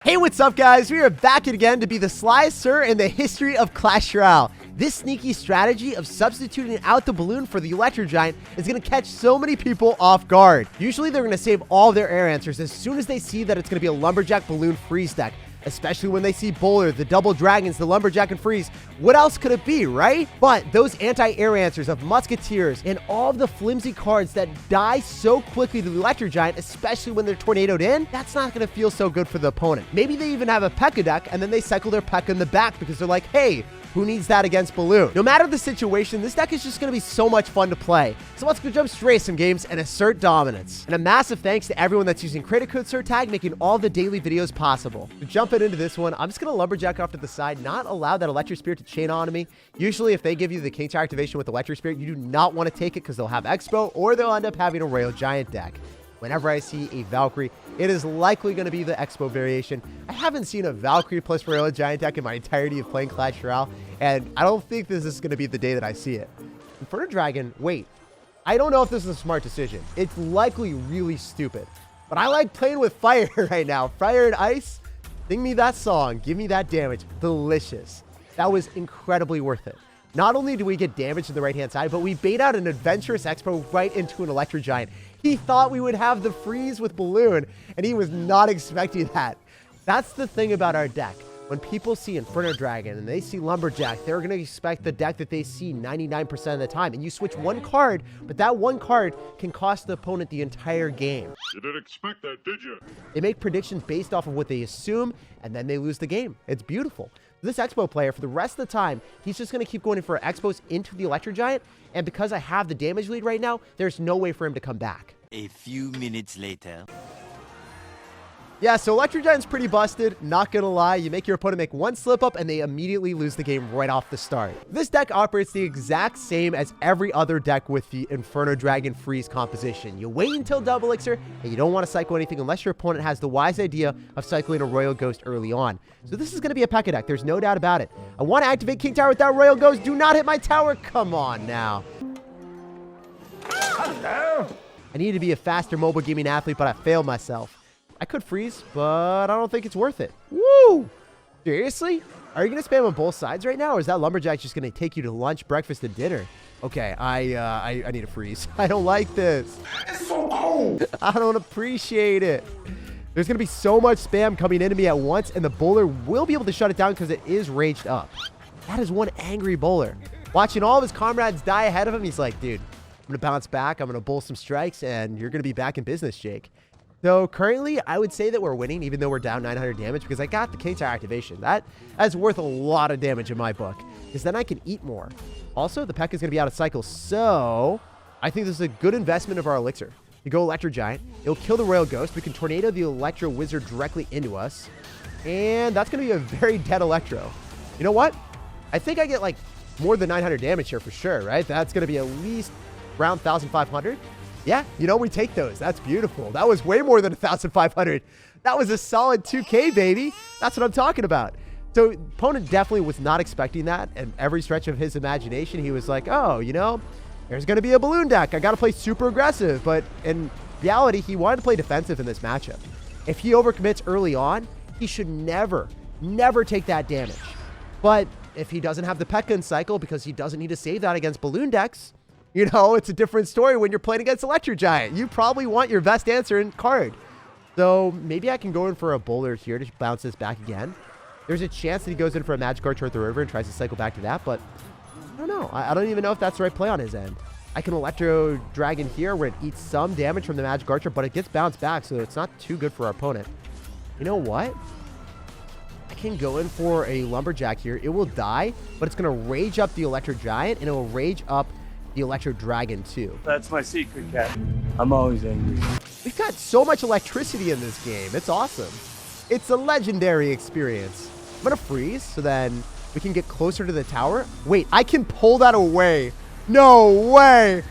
Hey, what's up, guys? We are back again to be the slyest Sir in the history of Clash Royale. This sneaky strategy of substituting out the balloon for the Electro Giant is going to catch so many people off guard. Usually, they're going to save all their air answers as soon as they see that it's going to be a Lumberjack Balloon freeze deck. Especially when they see Bowler, the double dragons, the Lumberjack and freeze. What else could it be, right? But those anti-air answers of Musketeers and all of the flimsy cards that die so quickly to the Electro Giant, especially when they're tornadoed in, that's not going to feel so good for the opponent. Maybe they even have a Pekka deck and then they cycle their Pekka in the back because they're like, hey, who needs that against Balloon? No matter the situation, this deck is just going to be so much fun to play. So let's go jump straight some games and assert dominance. And a massive thanks to everyone that's using credit code SirTag, making all the daily videos possible. So jumping into this one, I'm just going to Lumberjack off to the side, not allow that Electro Spirit to chain on to me. Usually, if they give you the King Tower activation with Electro Spirit, you do not want to take it because they'll have Expo or they'll end up having a Royal Giant deck. Whenever I see a Valkyrie, it is likely going to be the Expo variation. I haven't seen a Valkyrie plus Royal Giant deck in my entirety of playing Clash Royale, and I don't think this is going to be the day that I see it. Inferno Dragon, wait. I don't know if this is a smart decision. It's likely really stupid, but I like playing with fire right now. Fire and ice, sing me that song, give me that damage. Delicious. That was incredibly worth it. Not only do we get damage to the right-hand side, but we bait out an Adventurous Expo right into an Electro Giant. He thought we would have the freeze with Balloon, and he was not expecting that. That's the thing about our deck. When people see Inferno Dragon and they see Lumberjack, they're going to expect the deck that they see 99% of the time. And you switch one card, but that one card can cost the opponent the entire game. You didn't expect that, did you? They make predictions based off of what they assume, and then they lose the game. It's beautiful. This Expo player, for the rest of the time, he's just going to keep going for Expos into the Electro Giant, and because I have the damage lead right now, there's no way for him to come back. A few minutes later. Yeah, so Electro Giant's pretty busted, not gonna lie. You make your opponent make one slip up and they immediately lose the game right off the start. This deck operates the exact same as every other deck with the Inferno Dragon freeze composition. You wait until double elixir and you don't want to cycle anything unless your opponent has the wise idea of cycling a Royal Ghost early on. So this is gonna be a Pekka deck, there's no doubt about it. I want to activate King Tower with that Royal Ghost. Do not hit my tower, come on now. I need to be a faster mobile gaming athlete, but I failed myself. I could freeze, but I don't think it's worth it. Woo! Seriously? Are you going to spam on both sides right now, or is that Lumberjack just going to take you to lunch, breakfast, and dinner? Okay, I need a freeze. I don't like this. It's so cold. I don't appreciate it. There's going to be so much spam coming into me at once, and the Bowler will be able to shut it down because it is raged up. That is one angry Bowler. Watching all of his comrades die ahead of him, he's like, dude, I'm going to bounce back, I'm going to bowl some strikes, and you're going to be back in business, Jake. So currently, I would say that we're winning, even though we're down 900 damage, because I got the King Tower activation. That's worth a lot of damage in my book, because then I can eat more. Also, the Pekka is going to be out of cycle, so I think this is a good investment of our elixir. You go Electro Giant, it'll kill the Royal Ghost. We can tornado the Electro Wizard directly into us, and that's going to be a very dead Electro. You know what? I think I get like more than 900 damage here for sure, right? That's going to be at least around 1,500. Yeah, you know, we take those. That's beautiful. That was way more than 1,500. That was a solid 2K, baby. That's what I'm talking about. So opponent definitely was not expecting that. And every stretch of his imagination, he was like, oh, you know, there's going to be a Balloon deck. I got to play super aggressive. But in reality, he wanted to play defensive in this matchup. If he overcommits early on, he should never take that damage. But if he doesn't have the Pekka in cycle because he doesn't need to save that against Balloon decks, you know, it's a different story when you're playing against Electro Giant. You probably want your best answer in card. So maybe I can go in for a Bowler here to bounce this back again. There's a chance that he goes in for a Magic Archer at the river and tries to cycle back to that, but I don't know. I don't even know if that's the right play on his end. I can Electro Dragon here where it eats some damage from the Magic Archer, but it gets bounced back, so it's not too good for our opponent. You know what? I can go in for a Lumberjack here. It will die, but it's going to rage up the Electro Giant, and it will rage up the Electro Dragon too. That's my secret, cat. I'm always angry. We've got so much electricity in this game. It's awesome. It's a legendary experience. I'm going to freeze so then we can get closer to the tower. Wait, I can pull that away. No way.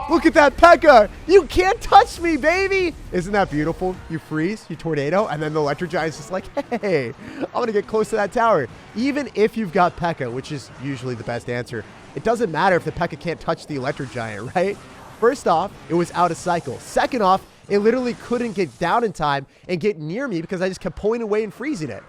Look at that Pekka. You can't touch me, baby. Isn't that beautiful? You freeze, you tornado, and then the Electro Giant's just like, hey, I'm going to get close to that tower. Even if you've got Pekka, which is usually the best answer, it doesn't matter if the Pekka can't touch the Electro Giant, right? First off, it was out of cycle. Second off, It literally couldn't get down in time and get near me because I just kept pulling away and freezing it.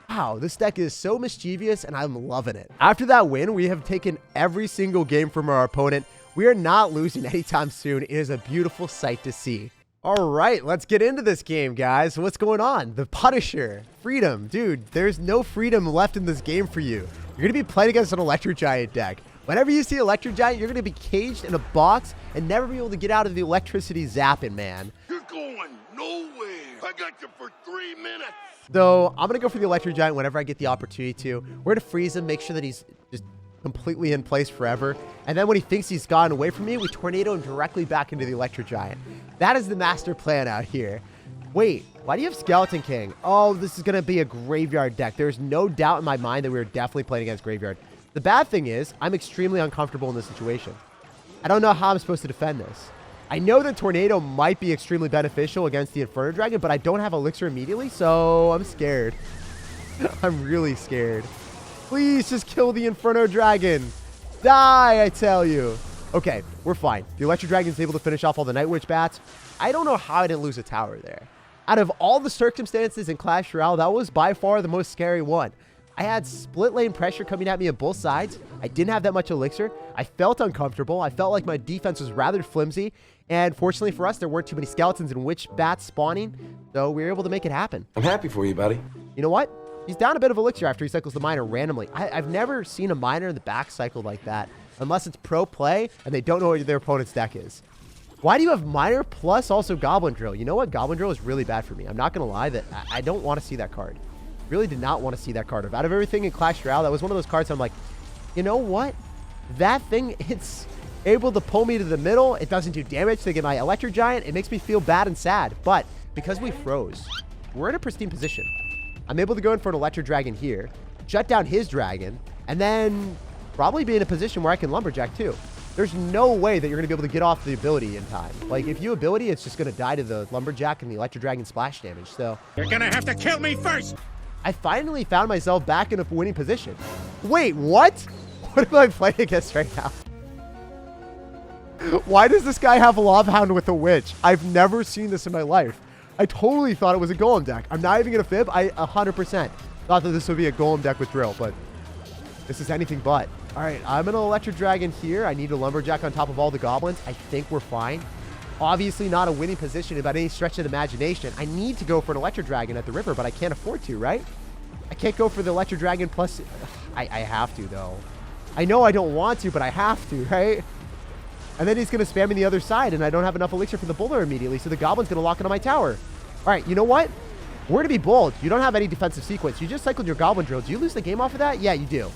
Wow, this deck is so mischievous and I'm loving it. After that win, we have taken every single game from our opponent. We are not losing anytime soon. It is a beautiful sight to see. All right, let's get into this game, guys. What's going on? The Punisher. Freedom. Dude, there's no freedom left in this game for you. You're going to be playing against an Electro Giant deck. Whenever you see Electro Giant, you're going to be caged in a box and never be able to get out of the electricity zapping, man. You're going nowhere. I got you for 3 minutes. So I'm going to go for the Electro Giant whenever I get the opportunity to. We're going to freeze him, make sure that he's just completely in place forever. And then when he thinks he's gotten away from me, we tornado him directly back into the Electro Giant. That is the master plan out here. Wait, why do you have Skeleton King? Oh, this is going to be a graveyard deck. There's no doubt in my mind that we were definitely playing against graveyard. The bad thing is, I'm extremely uncomfortable in this situation. I don't know how I'm supposed to defend this. I know that Tornado might be extremely beneficial against the Inferno Dragon, but I don't have Elixir immediately, so I'm scared. I'm really scared. Please just kill the Inferno Dragon. Die, I tell you. Okay, we're fine. The Electro Dragon is able to finish off all the Night Witch bats. I don't know how I didn't lose a tower there. Out of all the circumstances in Clash Royale, that was by far the most scary one. I had split lane pressure coming at me on both sides. I didn't have that much elixir. I felt uncomfortable. I felt like my defense was rather flimsy. And fortunately for us, there weren't too many skeletons and witch bats spawning. So we were able to make it happen. I'm happy for you, buddy. You know what? He's down a bit of elixir after he cycles the miner randomly. I've never seen a miner in the back cycle like that. Unless it's pro play and they don't know what their opponent's deck is. Why do you have miner plus also Goblin Drill? You know what? Goblin Drill is really bad for me. I'm not going to lie that I don't want to see that card. Really did not want to see that card. Out of everything in Clash Royale, that was one of those cards I'm like, you know what? That thing, it's able to pull me to the middle. It doesn't do damage to get my Electro Giant. It makes me feel bad and sad. But because we froze, we're in a pristine position. I'm able to go in for an Electro Dragon here, shut down his dragon, and then probably be in a position where I can Lumberjack too. There's no way that you're going to be able to get off the ability in time. Like, if you ability, it's just going to die to the Lumberjack and the Electro Dragon splash damage. So You're gonna have to kill me first. I finally found myself back in a winning position. Wait, what? What am I playing against right now? Why does this guy have a Lava Hound with a Witch? I've never seen this in my life. I totally thought it was a Golem deck. I'm not even going to fib. I 100% thought that this would be a Golem deck with Drill, but this is anything but. All right, I'm an Electro Dragon here. I need a Lumberjack on top of all the Goblins. I think we're fine. Obviously not a winning position about any stretch of the imagination. I need to go for an Electro Dragon at the river, but I can't afford to, right? I can't go for the Electro Dragon plus... I have to, though. I know I don't want to, but I have to, right? And then he's going to spam me the other side, and I don't have enough elixir for the Bowler immediately, so the Goblin's going to lock into my tower. All right, you know what? We're going to be bold. You don't have any defensive sequence. You just cycled your Goblin Drill. Do you lose the game off of that? Yeah, you do.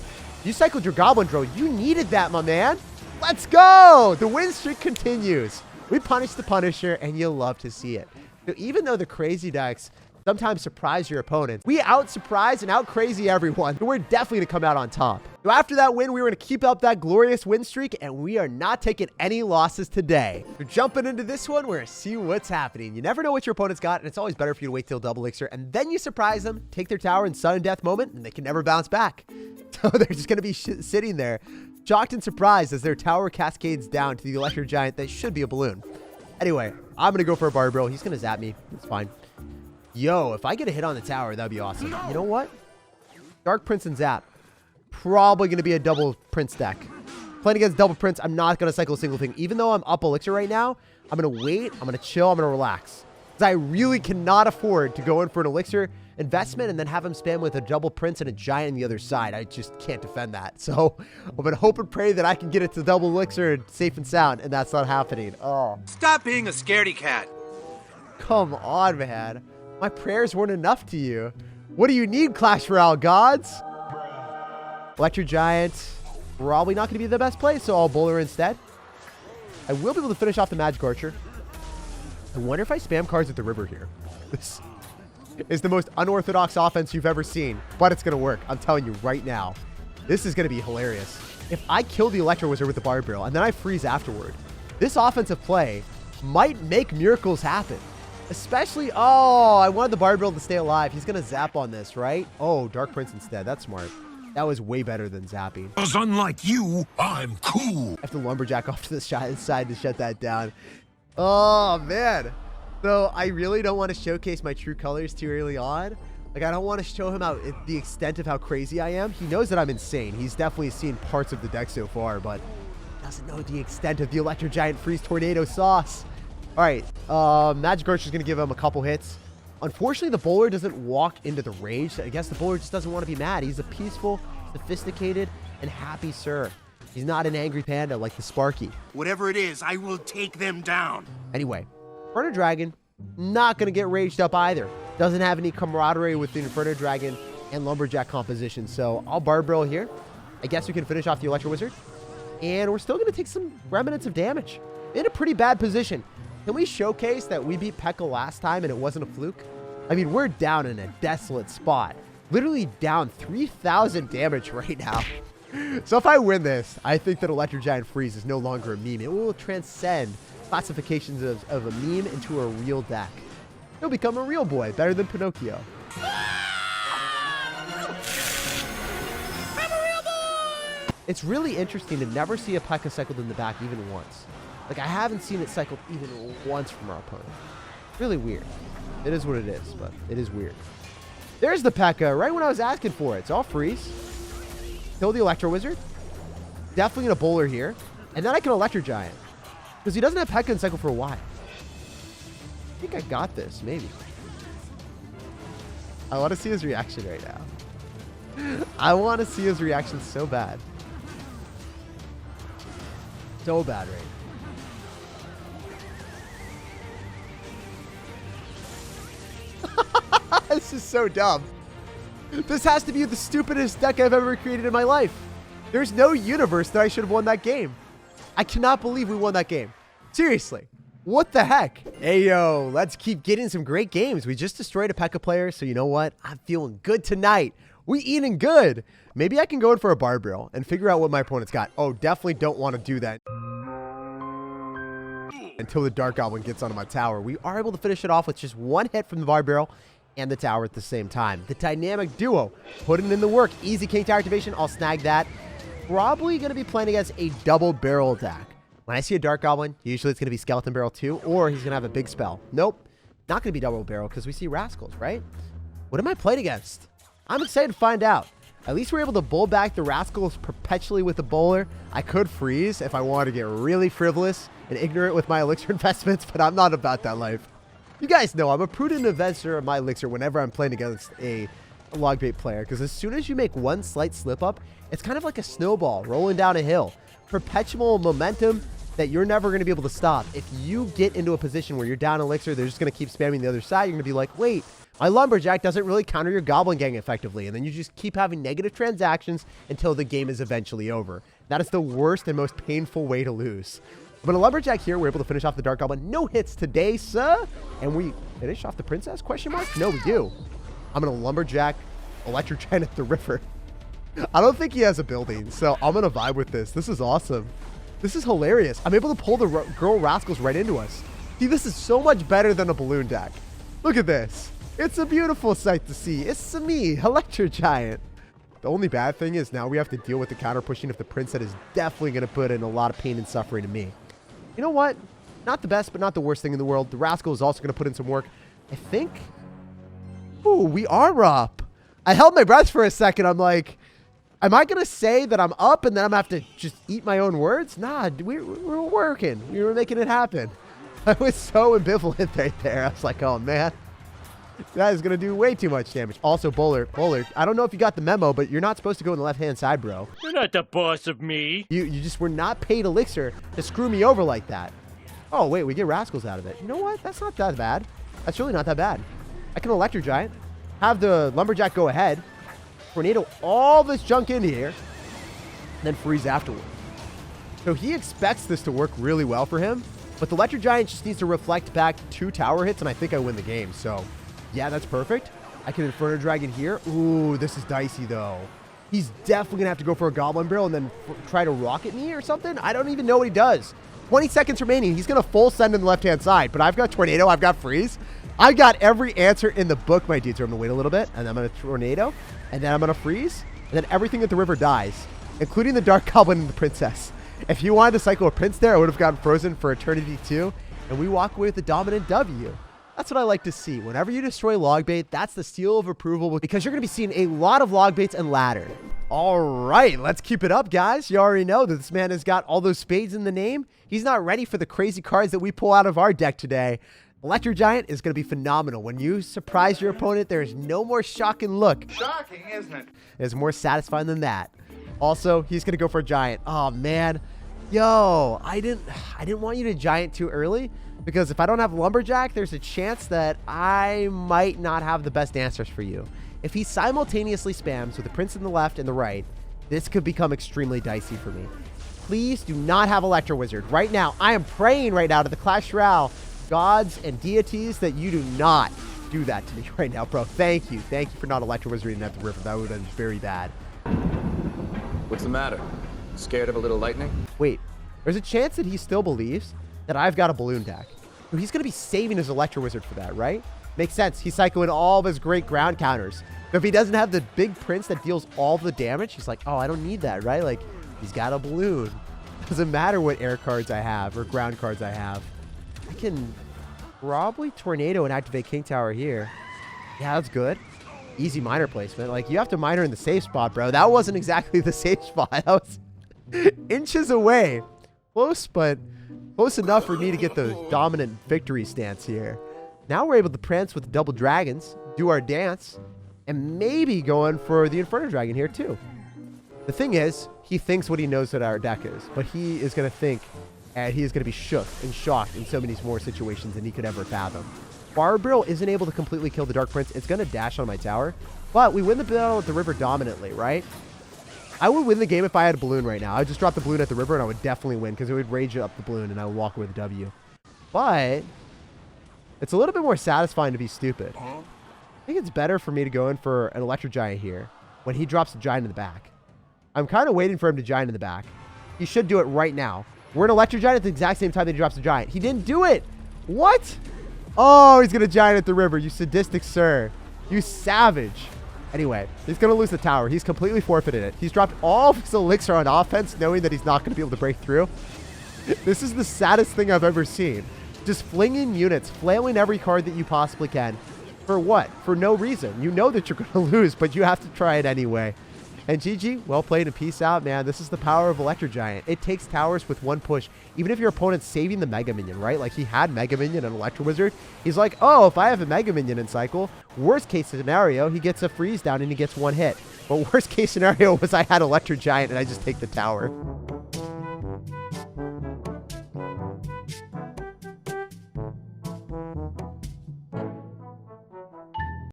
You cycled your Goblin Drill. You needed that, my man. Let's go! The win streak continues. We punish the Punisher, and you'll love to see it. So even though the crazy decks sometimes surprise your opponents, we out-surprise and out-crazy everyone. So we're definitely going to come out on top. So after that win, we were going to keep up that glorious win streak, and we are not taking any losses today. So jumping into this one, we're going to see what's happening. You never know what your opponent's got, and it's always better for you to wait till double elixir, and then you surprise them, take their tower in sudden death moment, and they can never bounce back. So they're just going to be sitting there, shocked and surprised as their tower cascades down to the Electro Giant that should be a balloon. Anyway, I'm going to go for a Barbarian. He's going to zap me. It's fine. Yo, if I get a hit on the tower, that'd be awesome. You know what? Dark Prince and Zap. Probably going to be a double Prince deck. Playing against double Prince, I'm not going to cycle a single thing. Even though I'm up elixir right now, I'm going to wait. I'm going to chill. I'm going to relax. Because I really cannot afford to go in for an elixir investment and then have him spam with a double Prince and a Giant on the other side. I just can't defend that. So I'm going to hope and pray that I can get it to double elixir safe and sound, and that's not happening. Oh. Stop being a scaredy cat. Come on, man. My prayers weren't enough to you. What do you need, Clash Royale gods? Electro Giant, probably not going to be the best play, so I'll Bowler instead. I will be able to finish off the Magic Archer. I wonder if I spam cards at the river here. This is the most unorthodox offense you've ever seen, but it's going to work. I'm telling you right now. This is going to be hilarious. If I kill the Electro Wizard with the Barb Barrel and then I freeze afterward, this offensive play might make miracles happen. Especially, oh, I wanted the Barb Barrel to stay alive. He's going to zap on this, right? Oh, Dark Prince instead. That's smart. That was way better than zapping. Because unlike you, I'm cool. I have to Lumberjack off to the side to shut that down. Oh, man. So I really don't want to showcase my true colors too early on. Like, I don't want to show him the extent of how crazy I am. He knows that I'm insane. He's definitely seen parts of the deck so far, but doesn't know the extent of the Electro Giant Freeze Tornado sauce. All right, Magic Archer's going to give him a couple hits. Unfortunately, the bowler doesn't walk into the rage. I guess the bowler just doesn't want to be mad. He's a peaceful, sophisticated, and happy sir. He's not an angry panda like the Sparky. Whatever it is, I will take them down. Anyway, Inferno Dragon, not going to get raged up either. Doesn't have any camaraderie with the Inferno Dragon and Lumberjack composition. So I'll Barb Barrel here. I guess we can finish off the Electro Wizard. And we're still going to take some remnants of damage. In a pretty bad position. Can we showcase that we beat Pekka last time and it wasn't a fluke? I mean, we're down in a desolate spot. Literally down 3,000 damage right now. So if I win this, I think that Electro Giant Freeze is no longer a meme. It will transcend classifications of a meme into a real deck. He'll become a real boy, better than Pinocchio. It's really interesting to never see a Pekka cycled in the back even once. Like, I haven't seen it cycled even once from our opponent. Really weird. It is what it is, but it is weird. There's the Pekka, right when I was asking for it. It's all freeze. Kill the Electro Wizard. Definitely going to bowler here. And then I can Electro Giant. Because he doesn't have Pekka in cycle for a while. I think I got this, maybe. I want to see his reaction right now. I want to see his reaction so bad. So bad right now. This is so dumb. This has to be the stupidest deck I've ever created in my life. There's no universe that I should have won that game. I cannot believe we won that game. Seriously. What the heck? Hey, yo, let's keep getting some great games. We just destroyed a Pekka player, so you know what? I'm feeling good tonight. We eating good. Maybe I can go in for a Barb Barrel and figure out what my opponent's got. Oh, definitely don't want to do that until the Dark Goblin gets onto my tower. We are able to finish it off with just one hit from the Barb Barrel and the tower at the same time. The dynamic duo putting in the work. Easy King Tower activation. I'll snag that. Probably going to be playing against a double barrel attack. When I see a Dark Goblin, usually it's going to be Skeleton Barrel 2, or he's going to have a big spell. Nope. Not going to be double barrel because we see Rascals, right? What am I playing against? I'm excited to find out. At least we're able to bowl back the Rascals perpetually with the bowler. I could freeze if I wanted to get really frivolous and ignorant with my elixir investments, but I'm not about that life. You guys know I'm a prudent investor of my elixir whenever I'm playing against a log bait player, because as soon as you make one slight slip up, it's kind of like a snowball rolling down a hill. Perpetual momentum that you're never going to be able to stop. If you get into a position where you're down elixir, they're just going to keep spamming the other side. You're going to be like, wait, my Lumberjack doesn't really counter your Goblin Gang effectively. And then you just keep having negative transactions until the game is eventually over. That is the worst and most painful way to lose. But a Lumberjack here, we're able to finish off the Dark Goblin. No hits today, sir. And we finish off the Princess, question mark? No, we do. I'm going to Lumberjack Electro Giant at the river. I don't think he has a building, so I'm going to vibe with this. This is awesome. This is hilarious. I'm able to pull the girl Rascals right into us. See, this is so much better than a balloon deck. Look at this. It's a beautiful sight to see. It's me, Electro Giant. The only bad thing is now we have to deal with the counter pushing if the Princess is definitely going to put in a lot of pain and suffering to me. You know what? Not the best, but not the worst thing in the world. The Rascal is also going to put in some work. I think... Ooh, we are up. I held my breath for a second. I'm like, am I going to say that I'm up and then I'm going to have to just eat my own words? Nah, we're working. We were making it happen. I was so ambivalent right there. I was like, oh, man. That is going to do way too much damage. Also, Bowler, I don't know if you got the memo, but you're not supposed to go on the left-hand side, bro. You're not the boss of me. You just were not paid elixir to screw me over like that. Oh, wait, we get Rascals out of it. You know what? That's not that bad. That's really not that bad. I can Electro Giant, have the Lumberjack go ahead, tornado all this junk into here, and then freeze afterward. So he expects this to work really well for him, but the Electro Giant just needs to reflect back 2 tower hits, and I think I win the game. So, yeah, that's perfect. I can Inferno Dragon here. Ooh, this is dicey, though. He's definitely going to have to go for a Goblin Barrel and then try to rocket me or something. I don't even know what he does. 20 seconds remaining. He's going to full send in the left-hand side, but I've got Tornado. I've got Freeze. I've got every answer in the book, my dudes. So I'm going to wait a little bit, and then I'm going to Tornado, and then I'm going to Freeze, and then everything at the river dies, including the Dark Goblin and the Princess. If you wanted to cycle a Prince there, I would have gotten frozen for Eternity too, and we walk away with the dominant W. That's what I like to see. Whenever you destroy log bait, that's the seal of approval because you're going to be seeing a lot of log baits and ladder. All right, let's keep it up, guys. You already know that this man has got all those spades in the name. He's not ready for the crazy cards that we pull out of our deck today. Electro Giant is going to be phenomenal. When you surprise your opponent, there is no more shocking look. Shocking, isn't it? It's more satisfying than that. Also, he's going to go for a giant. Oh, man. Yo, I didn't want you to giant too early because if I don't have Lumberjack, there's a chance that I might not have the best answers for you. If he simultaneously spams with the Prince in the left and the right, this could become extremely dicey for me. Please do not have Electro Wizard. Right now, I am praying right now to the Clash Royale gods and deities that you do not do that to me right now, bro. Thank you. Thank you for not Electro Wizarding at the river. That would have been very bad. What's the matter? Scared of a little lightning? Wait, there's a chance that he still believes that I've got a balloon deck. So he's going to be saving his Electro Wizard for that, right? Makes sense. He's cycling all of his great ground counters. But if he doesn't have the big Prince that deals all the damage, he's like, oh, I don't need that, right? Like, he's got a balloon. Doesn't matter what air cards I have or ground cards I have. I can probably Tornado and activate King Tower here. Yeah, that's good. Easy miner placement. Like, you have to miner in the safe spot, bro. That wasn't exactly the safe spot. That was inches away. Close, but close enough for me to get the dominant victory stance here. Now we're able to prance with double dragons, do our dance, and maybe going for the Inferno Dragon here too. The thing is, he thinks what he knows that our deck is, but he is going to think, and he is going to be shook and shocked in so many more situations than he could ever fathom. Barbarrel isn't able to completely kill the Dark Prince. It's going to dash on my tower, but we win the battle at the river dominantly, right? I would win the game if I had a balloon right now. I would just drop the balloon at the river and I would definitely win because it would rage up the balloon and I would walk away with a W. But it's a little bit more satisfying to be stupid. I think it's better for me to go in for an Electro Giant here when he drops a Giant in the back. I'm kind of waiting for him to Giant in the back. He should do it right now. We're an Electro Giant at the exact same time that he drops the Giant. He didn't do it. What? Oh, he's going to Giant at the river. You sadistic sir. You savage. Anyway, he's going to lose the tower. He's completely forfeited it. He's dropped all of his elixir on offense, knowing that he's not going to be able to break through. This is the saddest thing I've ever seen. Just flinging units, flailing every card that you possibly can. For what? For no reason. You know that you're going to lose, but you have to try it anyway. And GG, well played and peace out, man. This is the power of Electro Giant. It takes towers with one push. Even if your opponent's saving the Mega Minion, right? Like, he had Mega Minion and Electro Wizard. He's like, oh, if I have a Mega Minion in cycle, worst case scenario, he gets a freeze down and he gets one hit. But worst case scenario was I had Electro Giant and I just take the tower.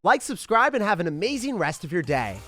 Like, subscribe, and have an amazing rest of your day.